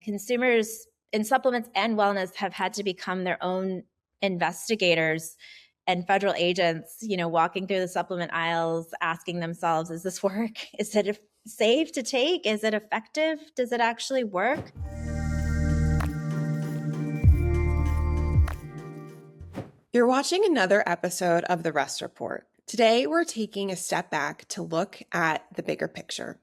Consumers in supplements and wellness have had to become their own investigators and federal agents, walking through the supplement aisles, asking themselves, is this work? Is it safe to take? Is it effective? Does it actually work? You're watching another episode of The Rest Report. Today, we're taking a step back to look at the bigger picture,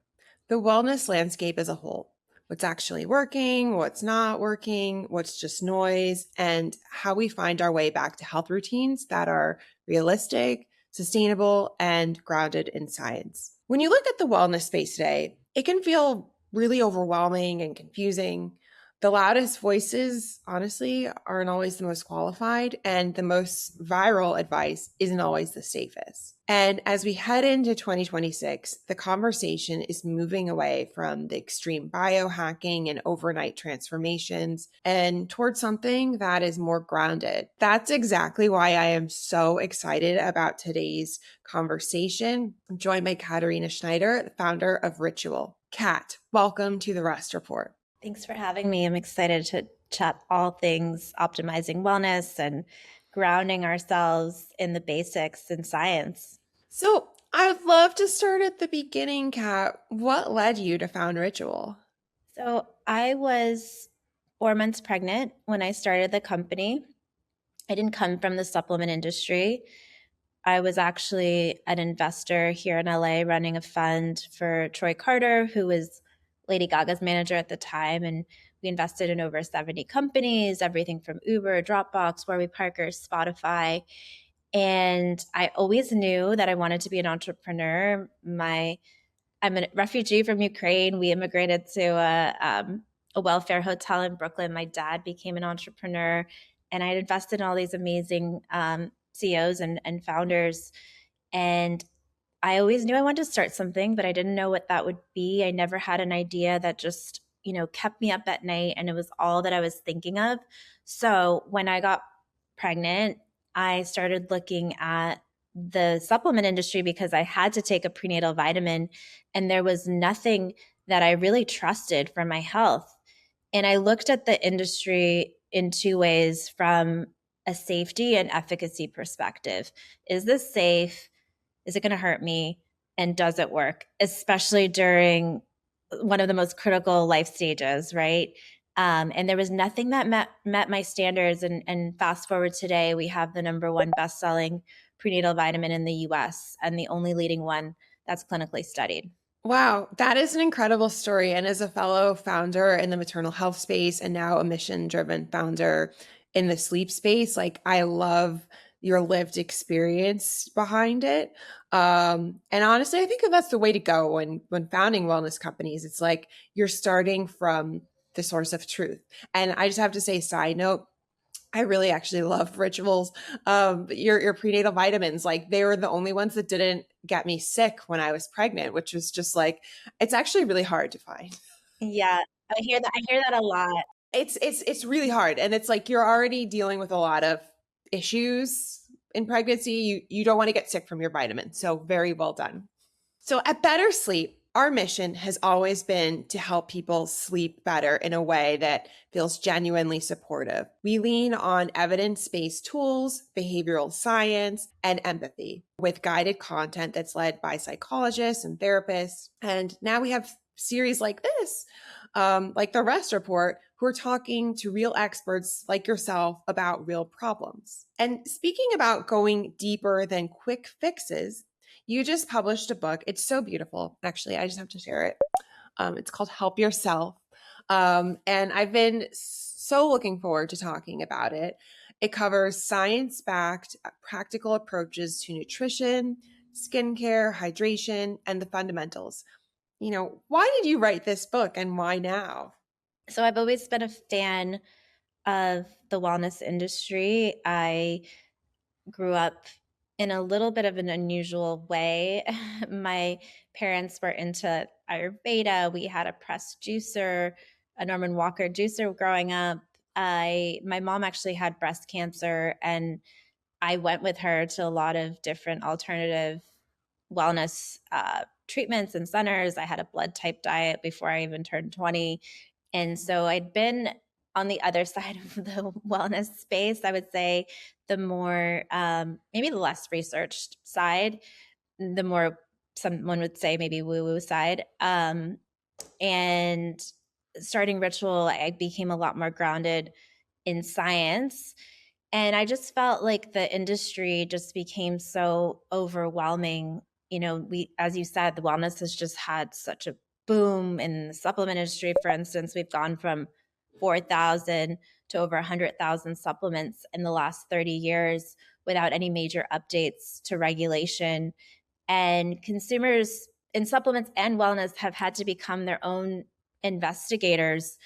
the wellness landscape as a whole. What's actually working, what's not working, what's just noise, and how we find our way back to health routines that are realistic, sustainable, and grounded in science. When you look at the wellness space today, it can feel really overwhelming and confusing. The loudest voices, honestly, aren't always the most qualified, and the most viral advice isn't always the safest. And as we head into 2026, the conversation is moving away from the extreme biohacking and overnight transformations and towards something that is more grounded. That's exactly why I am so excited about today's conversation. I'm joined by Katerina Schneider, the founder of Ritual. Kat, welcome to the Rest Report. Thanks for having me. I'm excited to chat all things optimizing wellness and grounding ourselves in the basics in science. So I'd love to start at the beginning, Kat. What led you to found Ritual? So I was 4 months pregnant when I started the company. I didn't come from the supplement industry. I was actually an investor here in LA running a fund for Troy Carter, who was Lady Gaga's manager at the time. And we invested in over 70 companies, everything from Uber, Dropbox, Warby Parker, Spotify. And I always knew that I wanted to be an entrepreneur. I'm a refugee from Ukraine. We immigrated to a welfare hotel in Brooklyn. My dad became an entrepreneur, and I had invested in all these amazing CEOs and founders. And I always knew I wanted to start something, but I didn't know what that would be. I never had an idea that just, kept me up at night, and it was all that I was thinking of. So when I got pregnant, I started looking at the supplement industry because I had to take a prenatal vitamin, and there was nothing that I really trusted for my health. And I looked at the industry in two ways: from a safety and efficacy perspective. Is this safe? Is it going to hurt me? And does it work? Especially during one of the most critical life stages, right? And there was nothing that met my standards. And fast forward today, we have the number one best-selling prenatal vitamin in the US and the only leading one that's clinically studied. Wow, that is an incredible story. And as a fellow founder in the maternal health space and now a mission-driven founder in the sleep space, I love your lived experience behind it. And honestly, I think that's the way to go when founding wellness companies. It's like you're starting from the source of truth. And I just have to say, side note, I really actually love Rituals. Your prenatal vitamins, they were the only ones that didn't get me sick when I was pregnant, which was just it's actually really hard to find. Yeah, I hear that a lot. It's really hard, and it's like you're already dealing with a lot of issues in pregnancy. You don't want to get sick from your vitamins, so very well done. So at BetterSleep, our mission has always been to help people sleep better in a way that feels genuinely supportive. We lean on evidence-based tools, behavioral science, and empathy with guided content that's led by psychologists and therapists. And now we have series like this, like the Rest Report, who are talking to real experts like yourself about real problems. And speaking about going deeper than quick fixes, you just published a book. It's so beautiful. Actually, I just have to share it. It's called Help Yourself. And I've been so looking forward to talking about it. It covers science-backed, practical approaches to nutrition, skincare, hydration, and the fundamentals. Why did you write this book and why now? So I've always been a fan of the wellness industry. I grew up in a little bit of an unusual way. My parents were into Ayurveda. We had a pressed juicer, a Norman Walker juicer growing up. My mom actually had breast cancer, and I went with her to a lot of different alternative wellness treatments and centers. I had a blood type diet before I even turned 20. And so I'd been on the other side of the wellness space, I would say the more, maybe the less researched side, the more someone would say maybe woo woo side. And starting Ritual, I became a lot more grounded in science. And I just felt like the industry just became so overwhelming. You know, as you said, the wellness has just had such a boom in the supplement industry. For instance, we've gone from 4,000 to over 100,000 supplements in the last 30 years without any major updates to regulation. And consumers in supplements and wellness have had to become their own investigators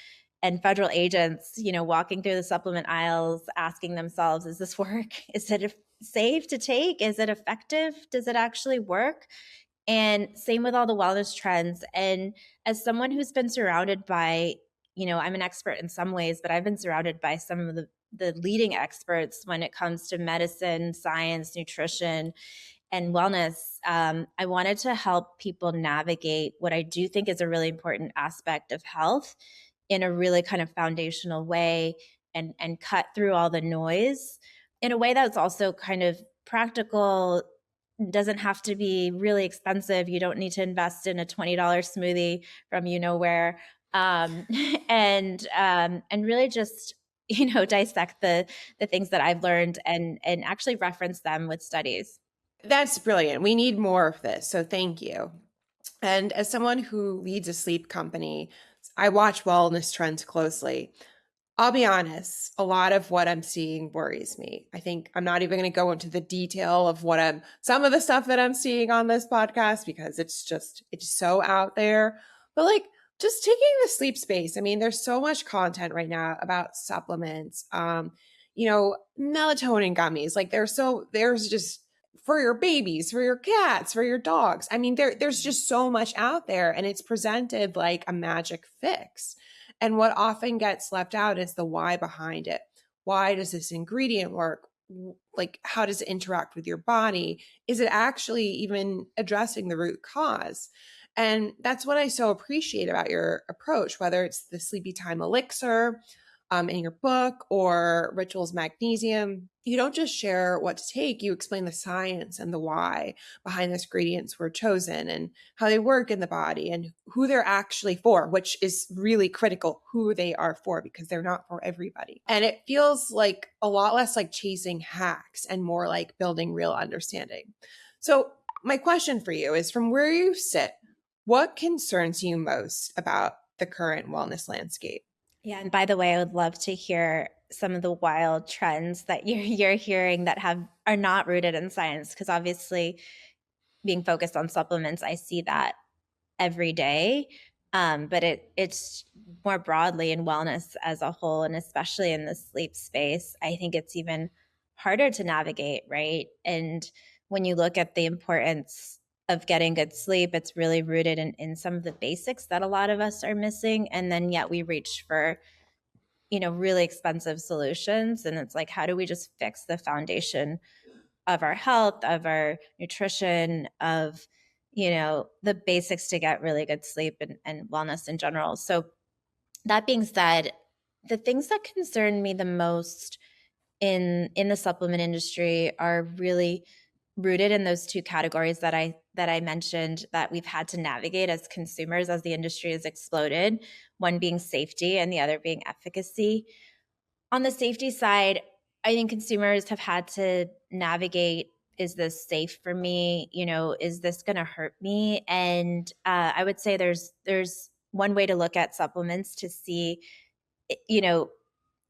and federal agents, you know, walking through the supplement aisles, asking themselves, is this work? Is it safe to take? Is it effective? Does it actually work? And same with all the wellness trends. And as someone who's been surrounded by, you know, I'm an expert in some ways, but I've been surrounded by some of the leading experts when it comes to medicine, science, nutrition, and wellness. I wanted to help people navigate what I do think is a really important aspect of health in a really kind of foundational way, and cut through all the noise in a way that's also kind of practical, doesn't have to be really expensive. You don't need to invest in a $20 smoothie from you know where. Um, and really just, you know, dissect the things that I've learned and actually reference them with studies. That's brilliant. We need more of this. So thank you. And as someone who leads a sleep company, I watch wellness trends closely. I'll be honest, a lot of what I'm seeing worries me. I think I'm not even going to go into the detail of some of the stuff that I'm seeing on this podcast because it's so out there. But like, just taking the sleep space, I mean, there's so much content right now about supplements, melatonin gummies. Like, there's just for your babies, for your cats, for your dogs. I mean, there's just so much out there and it's presented like a magic fix. And what often gets left out is the why behind it. Why does this ingredient work? Like, how does it interact with your body? Is it actually even addressing the root cause? And that's what I so appreciate about your approach, whether it's the Sleepy Time Elixir in your book or Rituals Magnesium. You don't just share what to take, you explain the science and the why behind the ingredients were chosen and how they work in the body and who they're actually for, which is really critical, who they are for, because they're not for everybody. And it feels like a lot less like chasing hacks and more like building real understanding. So my question for you is, from where you sit, what concerns you most about the current wellness landscape? Yeah, and by the way, I would love to hear some of the wild trends that you're hearing that are not rooted in science, because obviously being focused on supplements, I see that every day. But it's more broadly in wellness as a whole, and especially in the sleep space, I think it's even harder to navigate, right? And when you look at the importance of getting good sleep, it's really rooted in some of the basics that a lot of us are missing. And then yet we reach for, you know, really expensive solutions. And it's like, how do we just fix the foundation of our health, of our nutrition, of, you know, the basics to get really good sleep and wellness in general. So that being said, the things that concern me the most in the supplement industry are really rooted in those two categories that I mentioned, that we've had to navigate as consumers as the industry has exploded, one being safety and the other being efficacy. On the safety side, I think consumers have had to navigate, is this safe for me? You know, is this going to hurt me? And I would say there's one way to look at supplements to see, you know,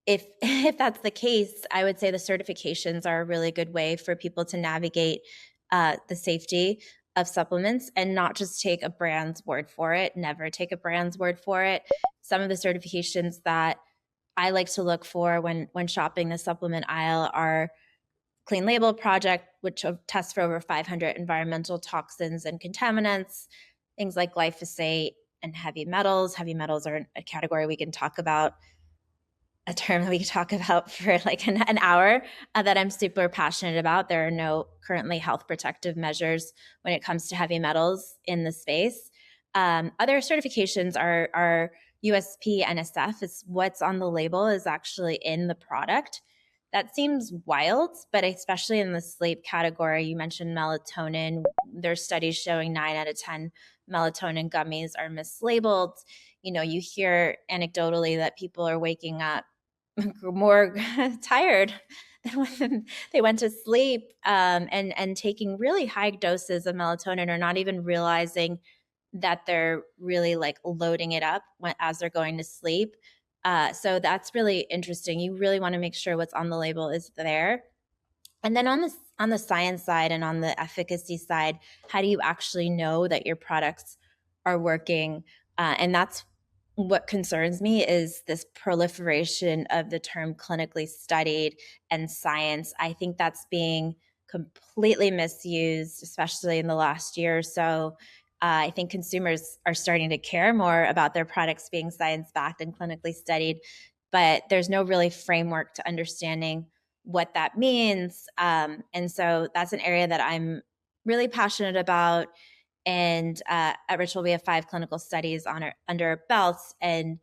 if if that's the case. I would say the certifications are a really good way for people to navigate the safety of supplements and not just take a brand's word for it. Never take a brand's word for it. Some of the certifications that I like to look for when shopping the supplement aisle are Clean Label Project, which tests for over 500 environmental toxins and contaminants, things like glyphosate and heavy metals. Heavy metals are a category we can talk about, a term that we could talk about for like an hour, that I'm super passionate about. There are no currently health protective measures when it comes to heavy metals in the space. Other certifications are USP, NSF is what's on the label is actually in the product. That seems wild, but especially in the sleep category, you mentioned melatonin. There's studies showing 9 out of 10 melatonin gummies are mislabeled. You hear anecdotally that people are waking up more tired than when they went to sleep, and taking really high doses of melatonin or not even realizing that they're really like loading it up as they're going to sleep. So that's really interesting. You really want to make sure what's on the label is there. And then on the science side and on the efficacy side, how do you actually know that your products are working? And that's what concerns me is this proliferation of the term clinically studied and science. I think that's being completely misused, especially in the last year or so. I think consumers are starting to care more about their products being science backed and clinically studied, but there's no really framework to understanding what that means. And so that's an area that I'm really passionate about. And at Ritual, we have 5 clinical studies under our belts, and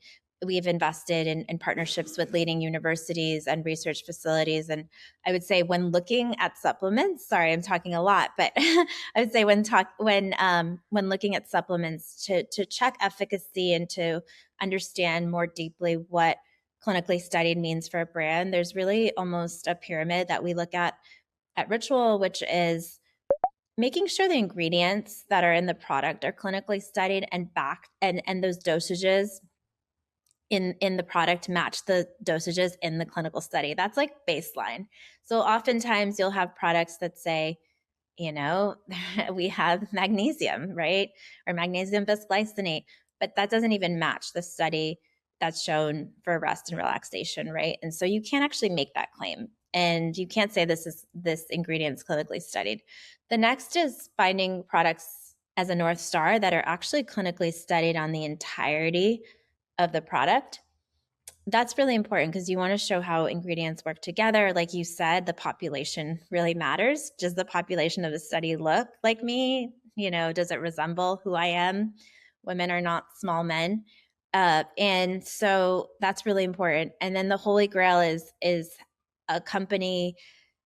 we've invested in partnerships with leading universities and research facilities. And I would say when looking at supplements, sorry, I'm talking a lot, but I would say when looking at supplements to check efficacy and to understand more deeply what clinically studied means for a brand, there's really almost a pyramid that we look at Ritual, which is making sure the ingredients that are in the product are clinically studied and backed, and those dosages in the product match the dosages in the clinical study. That's like baseline. So oftentimes you'll have products that say, you know, we have magnesium, right? Or magnesium bisglycinate, but that doesn't even match the study that's shown for rest and relaxation, right? And so you can't actually make that claim. And you can't say this ingredient's clinically studied. The next is finding products as a North Star that are actually clinically studied on the entirety of the product. That's really important because you want to show how ingredients work together. Like you said, the population really matters. Does the population of the study look like me? Does it resemble who I am? Women are not small men. And so that's really important. And then the holy grail is a company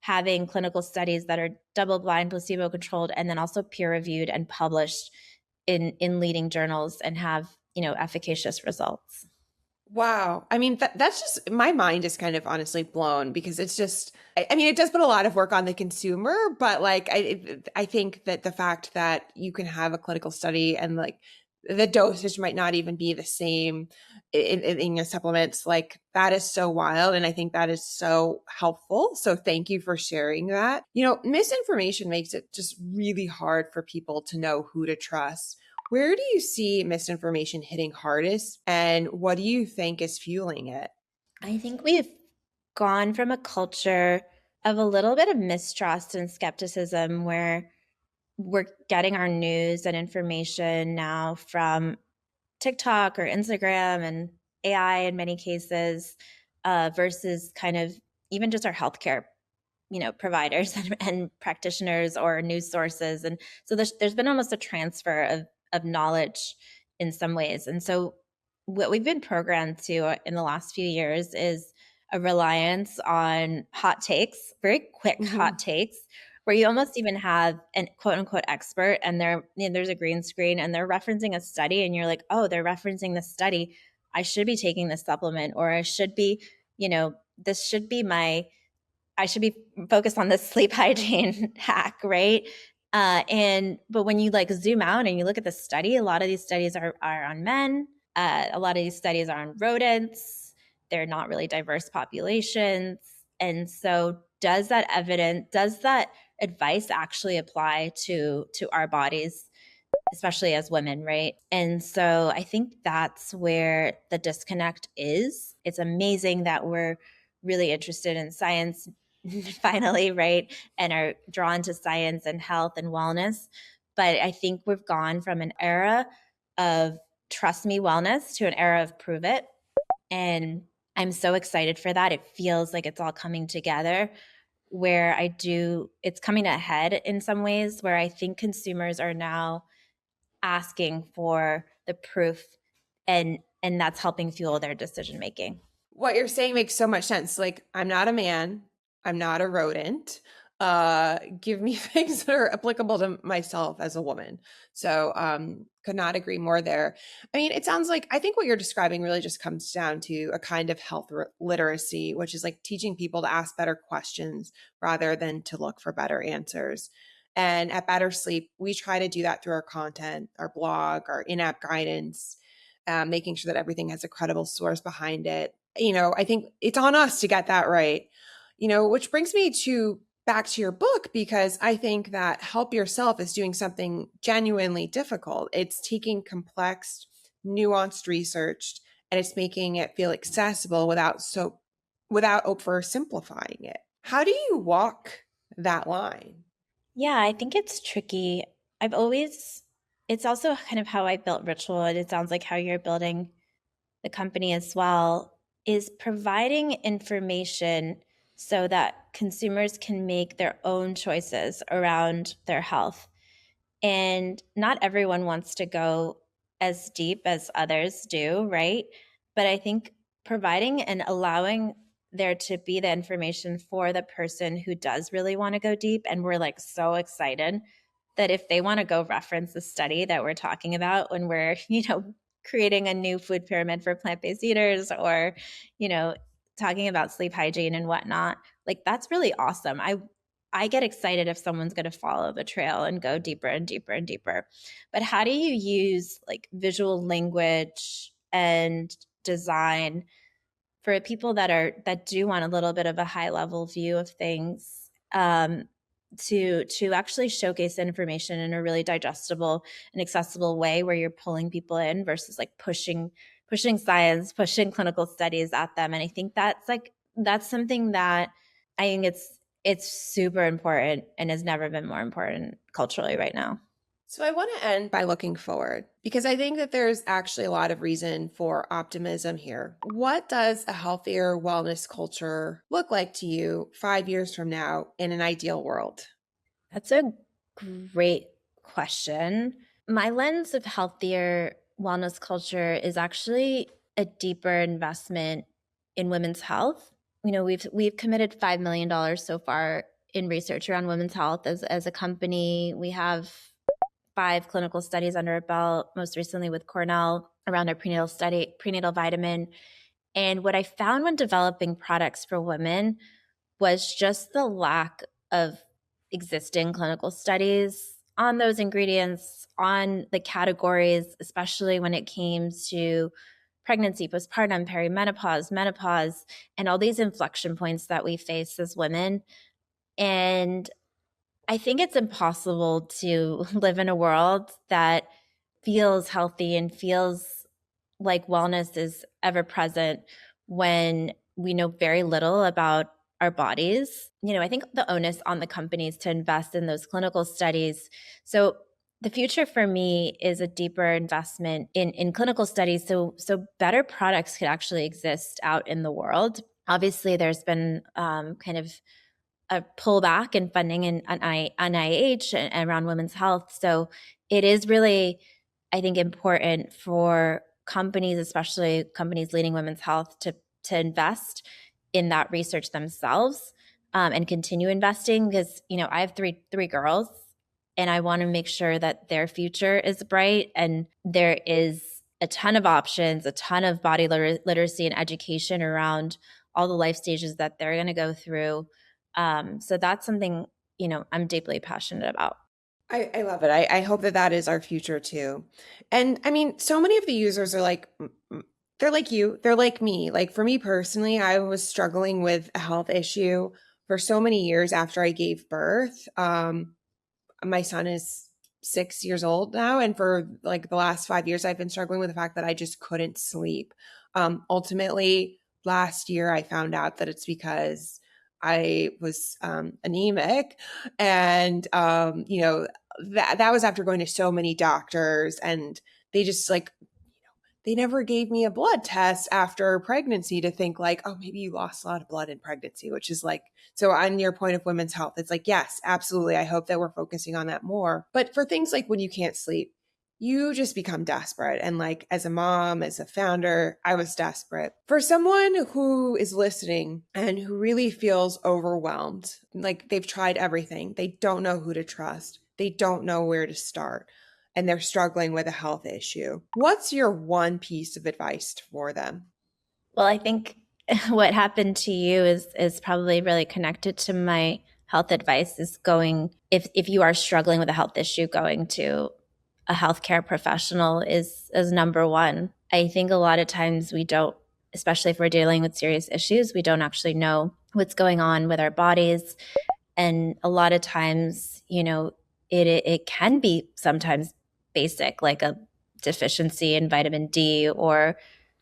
having clinical studies that are double blind, placebo controlled, and then also peer reviewed and published in leading journals and have, efficacious results. Wow. I mean, that's just my mind is kind of honestly blown because it's just, I mean, it does put a lot of work on the consumer, but like, I think that the fact that you can have a clinical study and like the dosage might not even be the same in your supplements, like that is so wild. And I think that is so helpful. So thank you for sharing that. Misinformation makes it just really hard for people to know who to trust. Where do you see misinformation hitting hardest, and what do you think is fueling it? I think we've gone from a culture of a little bit of mistrust and skepticism where we're getting our news and information now from TikTok or Instagram and AI in many cases, versus kind of even just our healthcare, providers and practitioners or news sources. And so there's been almost a transfer of knowledge in some ways. And so what we've been programmed to in the last few years is a reliance on hot takes, very quick hot Mhm. takes, where you almost even have an quote unquote expert and there's a green screen and they're referencing a study and you're like, oh, they're referencing the study. I should be taking this supplement, or I should be, this should be I should be focused on this sleep hygiene hack, right? But when you like zoom out and you look at the study, a lot of these studies are on men. A lot of these studies are on rodents. They're not really diverse populations. And so does that advice actually apply to our bodies, especially as women, right? And so I think that's where the disconnect is. It's amazing that we're really interested in science finally, right? And are drawn to science and health and wellness. But I think we've gone from an era of trust me wellness to an era of prove it. And I'm so excited for that. It feels like it's all coming together where it's coming ahead in some ways where I think consumers are now asking for the proof and and that's helping fuel their decision making. What you're saying makes so much sense. Like, I'm not a man, I'm not a rodent. Give me things that are applicable to myself as a woman. So, could not agree more there. I mean, it sounds like I think what you're describing really just comes down to a kind of health literacy, which is like teaching people to ask better questions rather than to look for better answers. And at Better Sleep, we try to do that through our content, our blog, our in app guidance, making sure that everything has a credible source behind it. I think it's on us to get that right. Which brings me to back to your book, because I think that Help Yourself is doing something genuinely difficult. It's taking complex, nuanced research and it's making it feel accessible without oversimplifying it. How do you walk that line? Yeah, I think it's tricky. I've always, it's also kind of how I built Ritual, and it sounds like how you're building the company as well, is providing information so that consumers can make their own choices around their health. And not everyone wants to go as deep as others do, right? But I think providing and allowing there to be the information for the person who does really want to go deep, and we're like so excited that if they want to go reference the study that we're talking about when we're, creating a new food pyramid for plant-based eaters, or, you know, talking about sleep hygiene and whatnot, like that's really awesome. I get excited if someone's going to follow the trail and go deeper and deeper and deeper. But how do you use like visual language and design for people that do want a little bit of a high level view of things, to actually showcase information in a really digestible and accessible way where you're pulling people in versus like pushing science, pushing clinical studies at them. And I think that's something that I think it's super important and has never been more important culturally right now. So I want to end by looking forward, because I think that there's actually a lot of reason for optimism here. What does a healthier wellness culture look like to you 5 years from now in an ideal world? That's a great question. My lens of healthier wellness culture is actually a deeper investment in women's health. We've committed $5 million so far in research around women's health as a company. We have 5 clinical studies under our belt, most recently with Cornell around our prenatal vitamin. And what I found when developing products for women was just the lack of existing clinical studies on those ingredients, on the categories, especially when it came to pregnancy, postpartum, perimenopause, menopause, and all these inflection points that we face as women. And I think it's impossible to live in a world that feels healthy and feels like wellness is ever present when we know very little about our bodies. I think the onus on the companies to invest in those clinical studies. So the future for me is a deeper investment in clinical studies so better products could actually exist out in the world. Obviously, there's been kind of a pullback in funding in NIH and around women's health. So it is really, I think, important for companies, especially companies leading women's health, to invest in that research themselves, and continue investing, because I have three girls, and I want to make sure that their future is bright, and there is a ton of options, a ton of body literacy and education around all the life stages that they're going to go through. So that's something, I'm deeply passionate about. I love it. I hope that that is our future too. And I mean, so many of the users are like, they're like you, they're like me. Like for me personally, I was struggling with a health issue for so many years after I gave birth. My son is 6 years old now. And for like the last 5 years, I've been struggling with the fact that I just couldn't sleep. Ultimately, last year, I found out that it's because I was anemic. And, that was after going to so many doctors, and they just like, they never gave me a blood test after pregnancy to think like, oh, maybe you lost a lot of blood in pregnancy, which is like, so on your point of women's health, it's like, yes, absolutely. I hope that we're focusing on that more. But for things like when you can't sleep, you just become desperate. And like as a mom, as a founder, I was desperate. For someone who is listening and who really feels overwhelmed, like they've tried everything, they don't know who to trust, they don't know where to start, and they're struggling with a health issue, what's your one piece of advice for them? Well, I think what happened to you is probably really connected to my health advice is going if you are struggling with a health issue, going to a healthcare professional is number one. I think a lot of times we don't, especially if we're dealing with serious issues, we don't actually know what's going on with our bodies. And a lot of times, it can be sometimes basic, like a deficiency in vitamin D or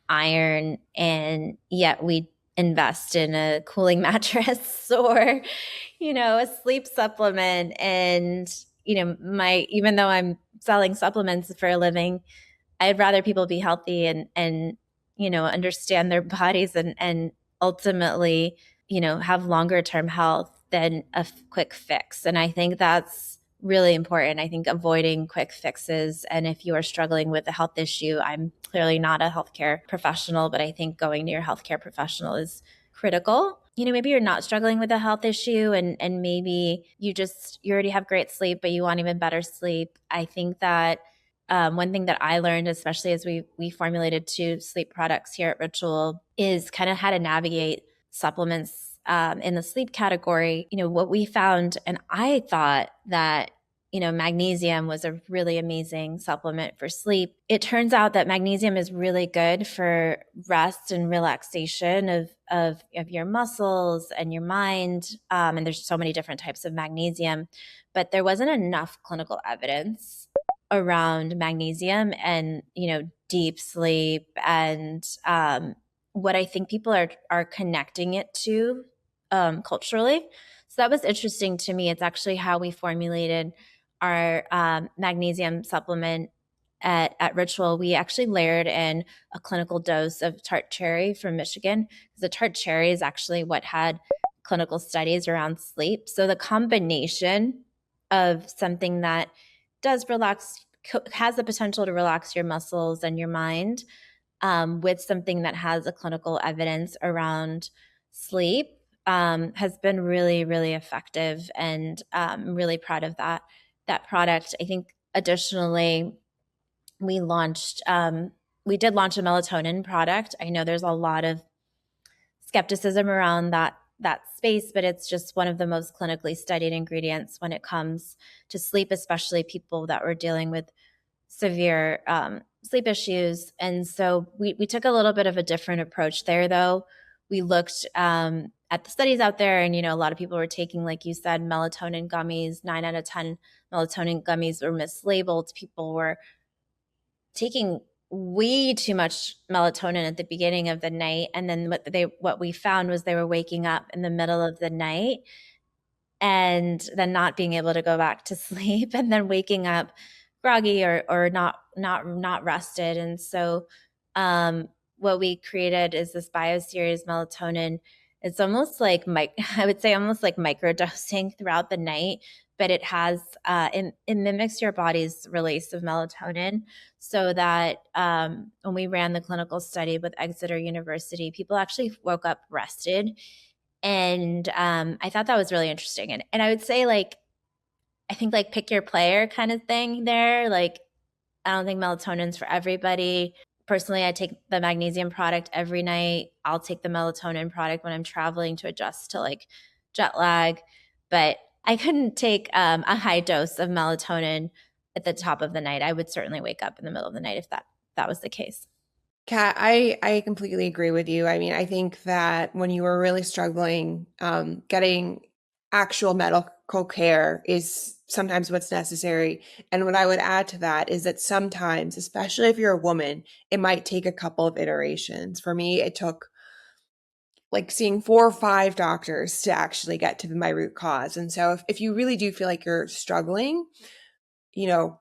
iron, and yet we invest in a cooling mattress or a sleep supplement. And my even though I'm selling supplements for a living, I'd rather people be healthy and understand their bodies and ultimately have longer term health than a quick fix. And I think that's really important. I think avoiding quick fixes, and if you are struggling with a health issue, I'm clearly not a healthcare professional, but I think going to your healthcare professional is critical. Maybe you're not struggling with a health issue, and maybe you already have great sleep, but you want even better sleep. I think that one thing that I learned, especially as we formulated two sleep products here at Ritual, is kind of how to navigate supplements in the sleep category. What we found, and I thought that magnesium was a really amazing supplement for sleep. It turns out that magnesium is really good for rest and relaxation of your muscles and your mind. And there's so many different types of magnesium, but there wasn't enough clinical evidence around magnesium and deep sleep and what I think people are connecting it to culturally. So that was interesting to me. It's actually how we formulated our magnesium supplement at Ritual. We actually layered in a clinical dose of tart cherry from Michigan, because the tart cherry is actually what had clinical studies around sleep. So the combination of something that does relax, has the potential to relax your muscles and your mind, with something that has a clinical evidence around sleep, has been really, really effective. And really proud of that product. I think additionally, we launched, we did launch a melatonin product. I know there's a lot of skepticism around that space, but it's just one of the most clinically studied ingredients when it comes to sleep, especially people that were dealing with severe sleep issues. And so we took a little bit of a different approach there, though. We looked at the studies out there, and a lot of people were taking, like you said, melatonin gummies. 9 out of 10 melatonin gummies were mislabeled. People were taking way too much melatonin at the beginning of the night, and then what we found was they were waking up in the middle of the night and then not being able to go back to sleep, and then waking up groggy or not rested. And so what we created is this bioseries melatonin. It's almost like I would say almost like microdosing throughout the night, but it has it mimics your body's release of melatonin, so that when we ran the clinical study with Exeter University, people actually woke up rested. And I thought that was really interesting. And I would say, like, I think like pick your player kind of thing there. Like, I don't think melatonin's for everybody. Personally, I take the magnesium product every night. I'll take the melatonin product when I'm traveling to adjust to like jet lag. But I couldn't take a high dose of melatonin at the top of the night. I would certainly wake up in the middle of the night if that was the case. Kat, I completely agree with you. I mean, I think that when you are really struggling, getting actual medical care is sometimes what's necessary. And what I would add to that is that sometimes, especially if you're a woman, it might take a couple of iterations. For me, it took like seeing 4 or 5 doctors to actually get to my root cause. And so if you really do feel like you're struggling, you know,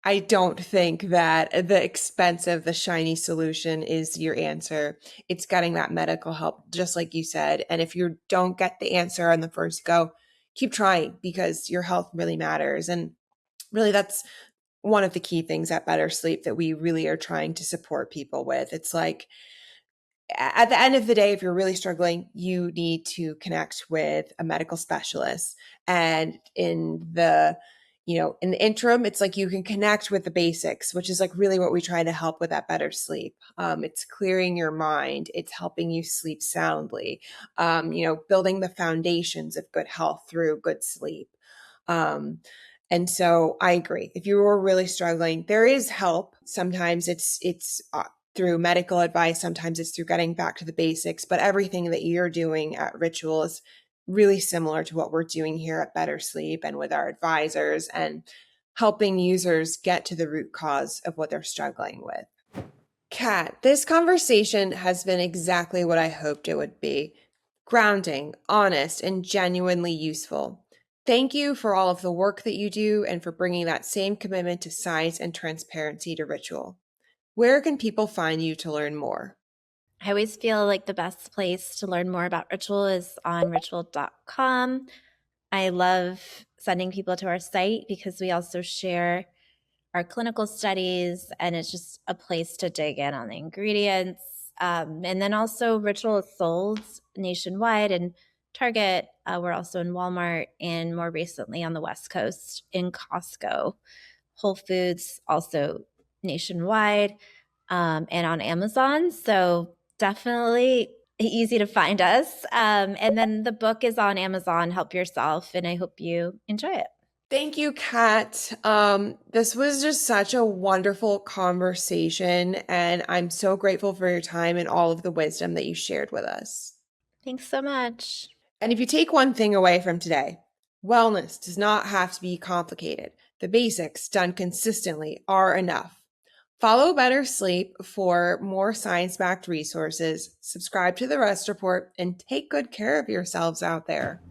I don't think that the expensive, the shiny solution is your answer. It's getting that medical help, just like you said. And if you don't get the answer on the first go, keep trying, because your health really matters. And really, that's one of the key things at Better Sleep that we really are trying to support people with. It's like at the end of the day, if you're really struggling, you need to connect with a medical specialist. And in the interim, it's like you can connect with the basics, which is like really what we try to help with at Better Sleep. It's clearing your mind. It's helping you sleep soundly. Building the foundations of good health through good sleep. And so I agree. If you are really struggling, there is help. Sometimes it's through medical advice. Sometimes it's through getting back to the basics. But everything that you're doing at Ritual is really similar to what we're doing here at Better Sleep and with our advisors and helping users get to the root cause of what they're struggling with. Kat, this conversation has been exactly what I hoped it would be: grounding, honest, and genuinely useful. Thank you for all of the work that you do and for bringing that same commitment to science and transparency to Ritual. Where can people find you to learn more? I always feel like the best place to learn more about Ritual is on ritual.com. I love sending people to our site because we also share our clinical studies, and it's just a place to dig in on the ingredients. And then also, Ritual is sold nationwide and Target. We're also in Walmart and more recently on the West Coast in Costco. Whole Foods also nationwide, and on Amazon. So definitely easy to find us. And then the book is on Amazon, Help Yourself, and I hope you enjoy it. Thank you, Kat. This was just such a wonderful conversation, and I'm so grateful for your time and all of the wisdom that you shared with us. Thanks so much. And if you take one thing away from today, wellness does not have to be complicated. The basics done consistently are enough. Follow Better Sleep for more science-backed resources, subscribe to the Rest Report, and take good care of yourselves out there.